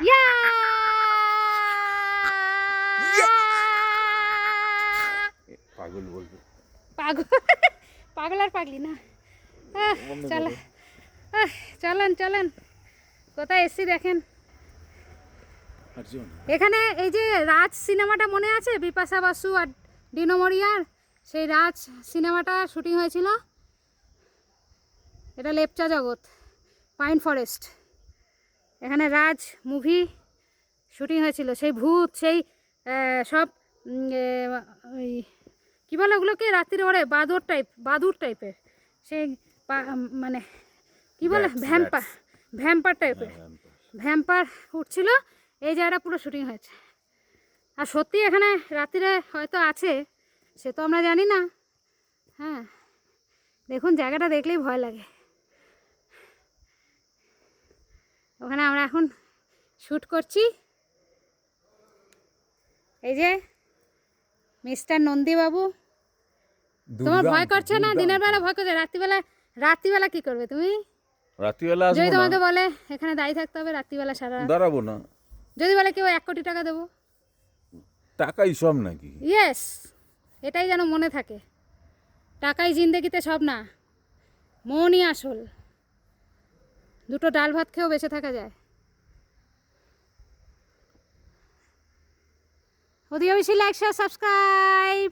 ইয়া পাগল বলবে। পাগল পাগল আর পাগলি না। চল চলেন চলেন, কোথায় এসছি দেখেন। এখানে এই যে রাজ সিনেমাটা মনে আছে, বিপাশা বাসু আর ডিনো মরিয়ার, সেই রাজ সিনেমাটা শুটিং হয়েছিল। এটা লেপচা জগৎ, পাইন ফরেস্ট। এখানে রাজ মুভি শুটিং হয়েছিল। সেই ভূত, সেই সব ওই কী বলে ওগুলোকে, রাত্রিরে ওরে বাদুর টাইপের, সেই মানে কী বলে, ভ্যাম্পার টাইপের, ভ্যাম্পার উঠছিল। এই জায়গাটা পুরো শুটিং হয়েছে। আর সত্যি এখানে রাত্রিরে হয়তো আছে, সে তো আমরা জানি না। হ্যাঁ, দেখুন জায়গাটা দেখলেই ভয় লাগে। ওখানে আমরা এখন শ্যুট করছি। এই যে মিস্টার নন্দীবাবু, তোমার ভয় করছে না? দিনের বেলা ভয় করছে, রাত্রিবেলা কি করবে তুমি? রাত্রিবেলা যদি আসবো তোমাকে না, বলে এখানে দাঁড়িয়ে থাকতে হবে রাত্রিবেলা সারা রাত, দাঁড়াবো না। যদি বলে কেউ 1 কোটি টাকা দেবো, টাকাই সব নাকি? ইয়েস, এটাই যেন মনে থাকে। টাকাই জিন্দেগিতে সব না, মনই আসল। দুটো ডাল ভাত খেয়েও বেঁচে থাকা যায়। অধিক বেশি লাইক শেয়ার সাবস্ক্রাইব।